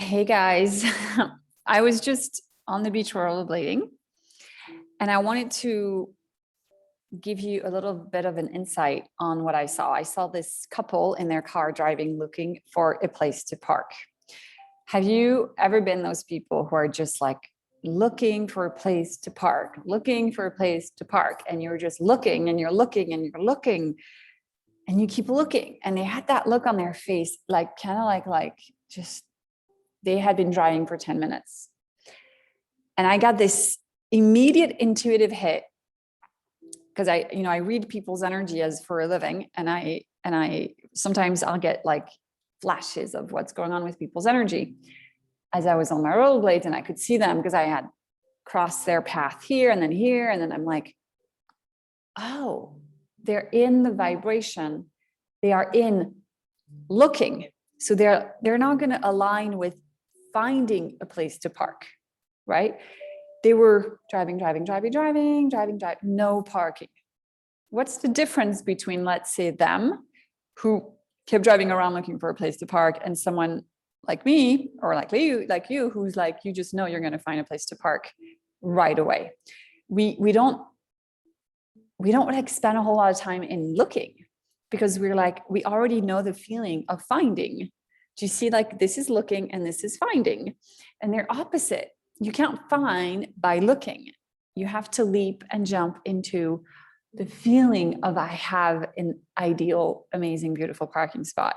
Hey guys, I was just on the beach rollerblading and I wanted to give you a little bit of an insight on what I saw. I saw this couple in their car driving, looking for a place to park. Have you ever been those people who are just like looking for a place to park, looking for a place to park, and you're just looking and you're looking and you're looking and you keep looking, and they had that look on their face, like kind of like just they had been driving for 10 minutes. And I got this immediate intuitive hit because I read people's energy as for a living. And I sometimes I'll get like flashes of what's going on with people's energy as I was on my rollerblades, and I could see them because I had crossed their path here. And then I'm like, oh, they're in the vibration. They are in looking. So they're not going to align with finding a place to park, right? They were driving, no parking. What's the difference between, let's say, them who kept driving around looking for a place to park and someone like me or like you, who's like, you just know you're going to find a place to park right away. We don't like spend a whole lot of time in looking because we're like, we already know the feeling of finding. Do you see, like, this is looking and this is finding, and they're opposite. You can't find by looking. You have to leap and jump into the feeling of, I have an ideal, amazing, beautiful parking spot.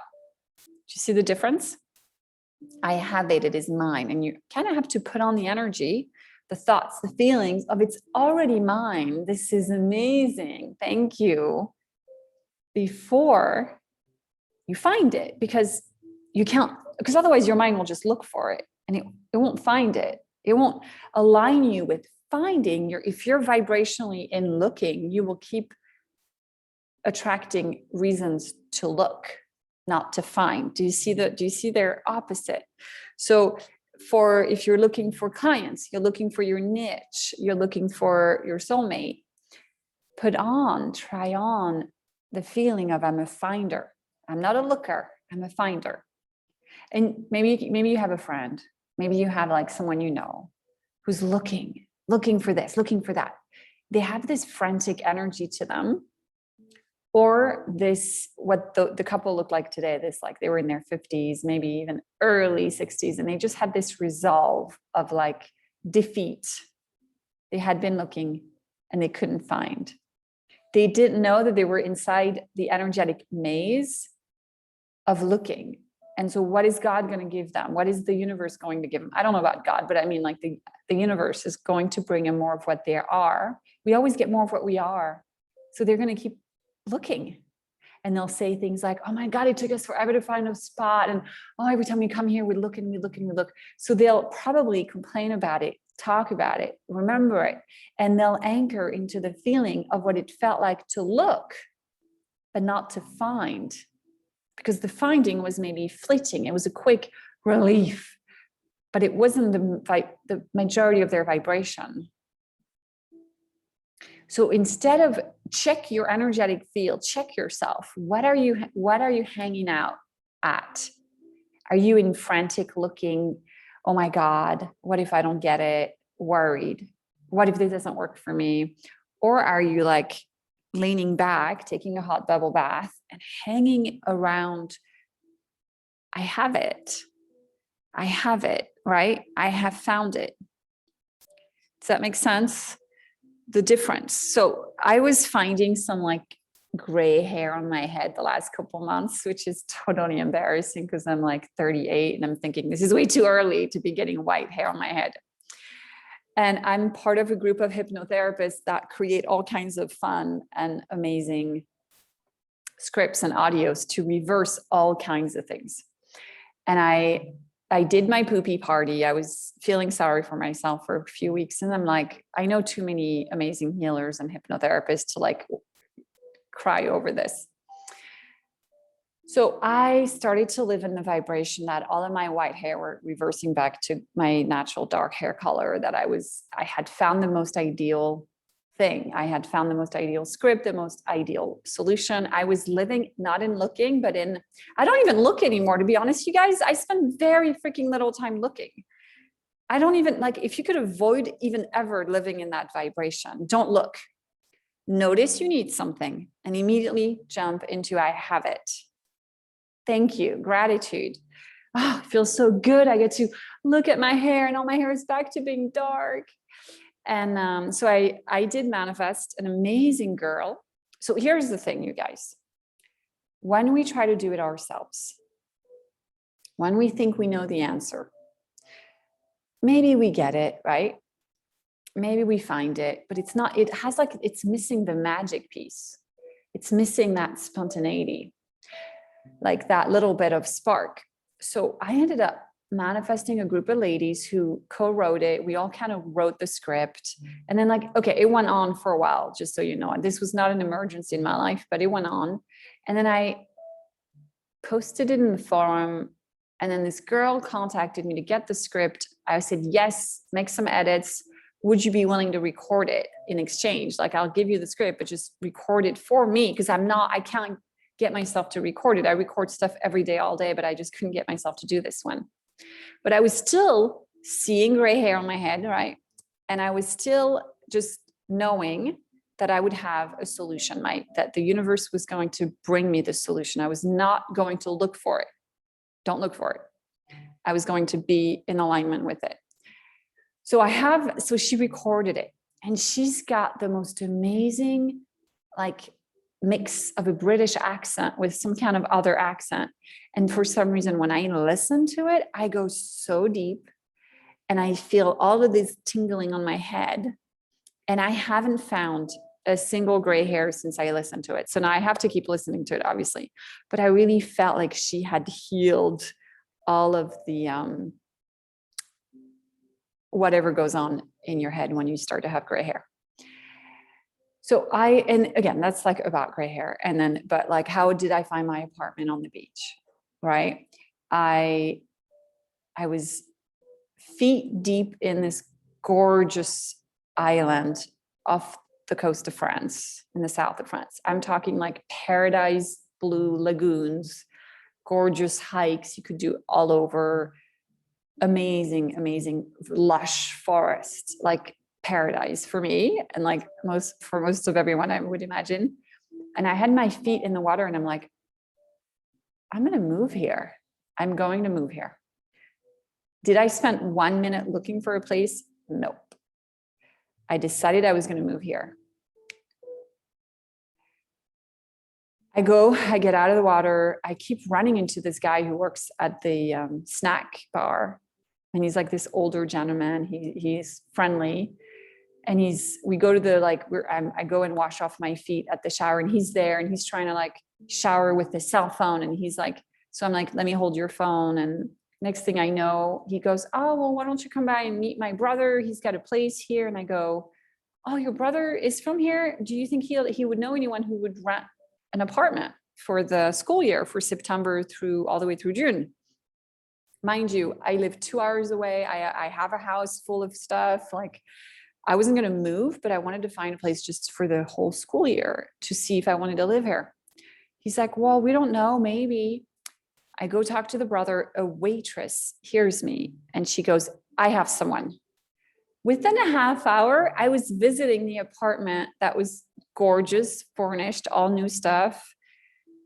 Do you see the difference? I have it, it is mine. And you kind of have to put on the energy, the thoughts, the feelings of, it's already mine. This is amazing. Thank you. Before you find it, because you can't, because otherwise your mind will just look for it and it won't find it. It won't align you with finding. If you're vibrationally in looking, you will keep attracting reasons to look, not to find. Do you see their opposite? So if you're looking for clients, you're looking for your niche, you're looking for your soulmate, try on the feeling of, I'm a finder. I'm not a looker, I'm a finder. And maybe you have a friend, maybe you have like someone you know who's looking for this, looking for that. They have this frantic energy to them, or this, what the couple looked like today, this, like, they were in their 50s, maybe even early 60s, and they just had this resolve of like defeat. They had been looking and they couldn't find. They didn't know that they were inside the energetic maze of looking. And so what is God going to give them? What is the universe going to give them? I don't know about God, but I mean, like, the universe is going to bring them more of what they are. We always get more of what we are. So they're going to keep looking. And they'll say things like, oh my God, it took us forever to find a spot. And oh, every time we come here, we look and we look and we look. So they'll probably complain about it, talk about it, remember it. And they'll anchor into the feeling of what it felt like to look, but not to find. Because the finding was maybe fleeting. It was a quick relief, but it wasn't the majority of their vibration. So instead of check your energetic field, check yourself. What are you hanging out at? Are you in frantic looking, oh my God, what if I don't get it? Worried. What if this doesn't work for me? Or are you like leaning back, taking a hot bubble bath and hanging around, I have it, right? I have found it. Does that make sense? The difference. So I was finding some like gray hair on my head the last couple months, which is totally embarrassing because I'm like 38 and I'm thinking this is way too early to be getting white hair on my head. And I'm part of a group of hypnotherapists that create all kinds of fun and amazing scripts and audios to reverse all kinds of things. And I did my poopy party. I was feeling sorry for myself for a few weeks. And I'm like, I know too many amazing healers and hypnotherapists to like cry over this. So I started to live in the vibration that all of my white hair were reversing back to my natural dark hair color, that I had found the most ideal thing. I had found the most ideal script, the most ideal solution. I was living not in looking, but in, I don't even look anymore, to be honest, you guys. I spend very freaking little time looking. I don't even, like, if you could avoid even ever living in that vibration, don't look. Notice you need something and immediately jump into I have it. Thank you. Gratitude. Oh, it feels so good. I get to look at my hair and all my hair is back to being dark. And so I did manifest an amazing girl. So here's the thing, you guys. When we try to do it ourselves, when we think we know the answer, maybe we get it, right? Maybe we find it, but it's not, it has like, it's missing the magic piece. It's missing that spontaneity, like that little bit of spark. So I ended up manifesting a group of ladies who co-wrote it. We all kind of wrote the script. And then like, okay, it went on for a while, just so you know. And this was not an emergency in my life, but it went on. And then I posted it in the forum. And then this girl contacted me to get the script. I said, yes, make some edits. Would you be willing to record it in exchange? Like, I'll give you the script, but just record it for me, because I can't get myself to record it. I record stuff every day, all day, but I just couldn't get myself to do this one. But I was still seeing gray hair on my head, right? And I was still just knowing that I would have a solution, that the universe was going to bring me the solution. I was not going to look for it. Don't look for it. I was going to be in alignment with it. So she recorded it, and she's got the most amazing, like, mix of a British accent with some kind of other accent. And for some reason, when I listen to it, I go so deep and I feel all of this tingling on my head. And I haven't found a single gray hair since I listened to it. So now I have to keep listening to it, obviously. But I really felt like she had healed all of the, whatever goes on in your head when you start to have gray hair. So and again, that's like about gray hair. And then, but like, how did I find my apartment on the beach? Right. I was feet deep in this gorgeous island off the coast of France, in the south of France. I'm talking like paradise blue lagoons, gorgeous hikes you could do all over, amazing, amazing lush forests, like paradise for me, and like for most of everyone, I would imagine. And I had my feet in the water and I'm like, I'm going to move here. I'm going to move here. Did I spend 1 minute looking for a place? Nope. I decided I was going to move here. I get out of the water. I keep running into this guy who works at the snack bar. And he's like this older gentleman. He's friendly. And we go to the, I go and wash off my feet at the shower, and he's there and he's trying to like shower with his cell phone. And he's like, so I'm like, let me hold your phone. And next thing I know, he goes, oh, well, why don't you come by and meet my brother? He's got a place here. And I go, oh, your brother is from here? Do you think he would know anyone who would rent an apartment for the school year, for September through all the way through June? Mind you, I live 2 hours away. I have a house full of stuff. Like, I wasn't going to move, but I wanted to find a place just for the whole school year to see if I wanted to live here. He's like, well, we don't know, maybe. I go talk to the brother. A waitress hears me and she goes, I have someone. Within a half hour, I was visiting the apartment that was gorgeous, furnished, all new stuff,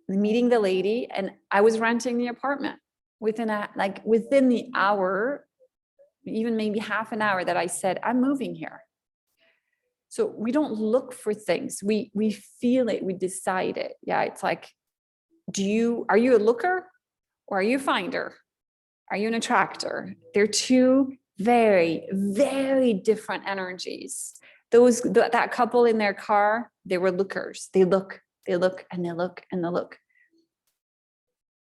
meeting the lady, and I was renting the apartment. Within the hour, even maybe half an hour, that I said, I'm moving here. So we don't look for things. We feel it, we decide it. Yeah, it's like, are you a looker or are you a finder? Are you an attractor? They're two very, very different energies. That couple in their car, they were lookers. They look, and they look, and they look.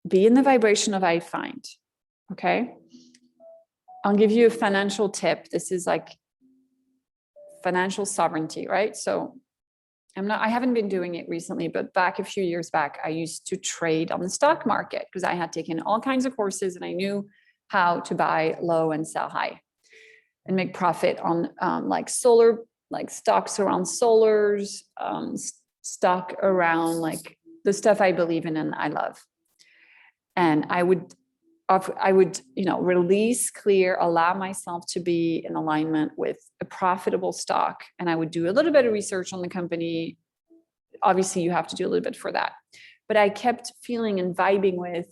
Be in the vibration of I find. Okay. I'll give you a financial tip. This is like financial sovereignty, right? So I haven't been doing it recently, but back a few years back, I used to trade on the stock market because I had taken all kinds of courses and I knew how to buy low and sell high and make profit on like solar like stocks around solars, stock around like the stuff I believe in and I love. And I would, release, clear, allow myself to be in alignment with a profitable stock. And I would do a little bit of research on the company. Obviously, you have to do a little bit for that. But I kept feeling and vibing with,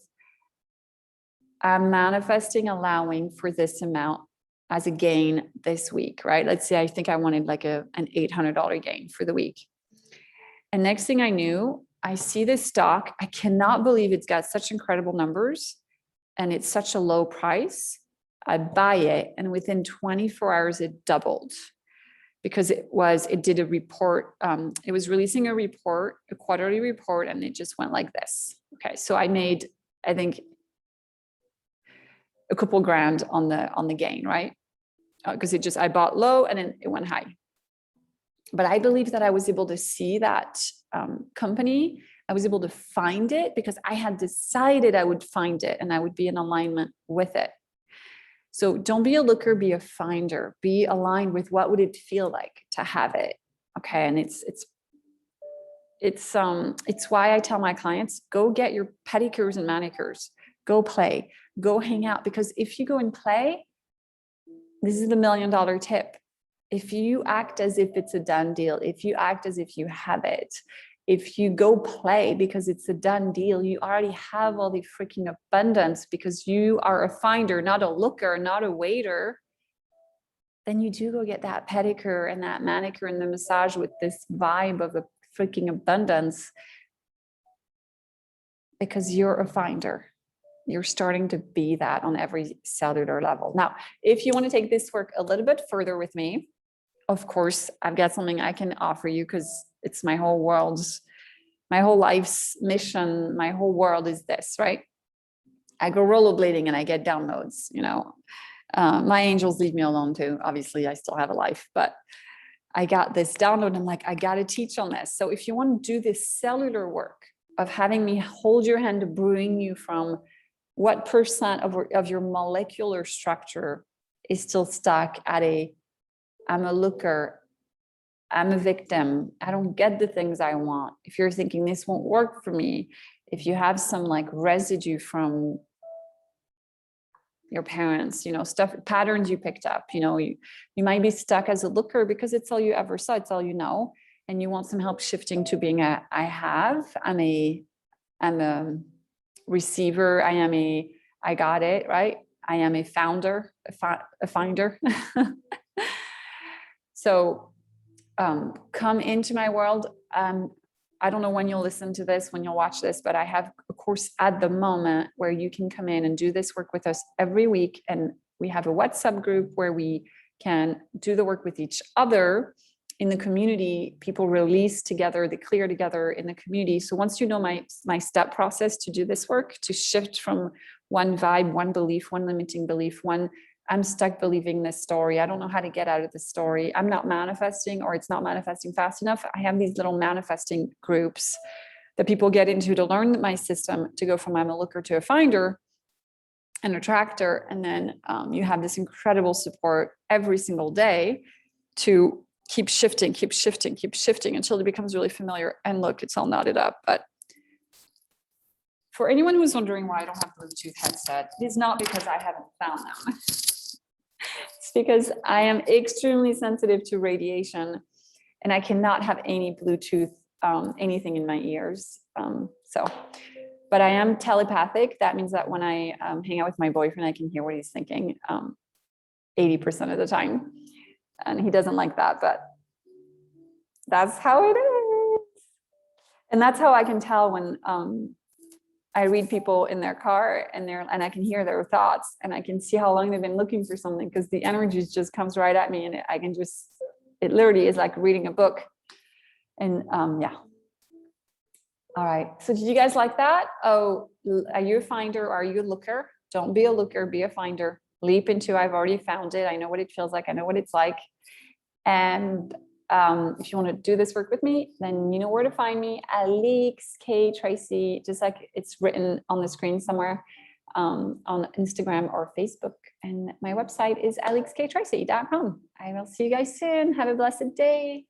I'm manifesting, allowing for this amount as a gain this week, right? Let's say I think I wanted like an $800 gain for the week. And next thing I knew, I see this stock. I cannot believe it's got such incredible numbers and it's such a low price. I buy it, and within 24 hours, it doubled because it did a report. It was releasing a report, a quarterly report, and it just went like this. Okay, so I made, I think, a couple grand on the gain, right? Because I bought low and then it went high. But I believe that I was able to see that company. I was able to find it because I had decided I would find it and I would be in alignment with it. So don't be a looker, be a finder. Be aligned with what would it feel like to have it. Okay, and it's why I tell my clients, go get your pedicures and manicures, go play, go hang out. Because if you go and play, this is the $1 million tip. If you act as if it's a done deal, if you act as if you have it, if you go play because it's a done deal, you already have all the freaking abundance because you are a finder, not a looker, not a waiter. Then you do go get that pedicure and that manicure and the massage with this vibe of a freaking abundance because you're a finder. You're starting to be that on every cellular level. Now, if you want to take this work a little bit further with me, of course, I've got something I can offer you because it's my whole life's mission. My whole world is this, right? I go rollerblading and I get downloads, my angels leave me alone too. Obviously, I still have a life, but I got this download and I'm like, I got to teach on this. So if you want to do this cellular work of having me hold your hand to bring you from what percent of your molecular structure is still stuck at I'm a looker, I'm a victim, I don't get the things I want. If you're thinking this won't work for me, if you have some like residue from your parents, stuff, patterns you picked up, you might be stuck as a looker because it's all you ever saw, it's all you know, and you want some help shifting to being I'm a receiver, I got it, right? I am a founder, a finder. So come into my world. I don't know when you'll listen to this, when you'll watch this, but I have a course at the moment where you can come in and do this work with us every week. And we have a WhatsApp group where we can do the work with each other in the community. People release together, they clear together in the community. So once you know my step process to do this work, to shift from one vibe, one belief, one limiting belief, one I'm stuck believing this story, I don't know how to get out of this story, I'm not manifesting, or it's not manifesting fast enough. I have these little manifesting groups that people get into to learn my system, to go from I'm a looker to a finder, an attractor. And then you have this incredible support every single day to keep shifting until it becomes really familiar. And look, it's all knotted up. But for anyone who's wondering why I don't have Bluetooth headset, it is not because I haven't found them. It's because I am extremely sensitive to radiation and I cannot have any Bluetooth, anything in my ears. But I am telepathic. That means that when I hang out with my boyfriend, I can hear what he's thinking 80% of the time. And he doesn't like that, but that's how it is. And that's how I can tell when I read people in their car and I can hear their thoughts and I can see how long they've been looking for something, because the energy just comes right at me and it literally is like reading a book. And yeah. All right. So did you guys like that? Oh, are you a finder? Are you a looker? Don't be a looker, be a finder. Leap into, I've already found it. I know what it feels like. I know what it's like. And if you want to do this work with me, then you know where to find me. Alix K Tracy, just like it's written on the screen somewhere. on Instagram or Facebook. And my website is alexktracy.com. I will see you guys soon. Have a blessed day.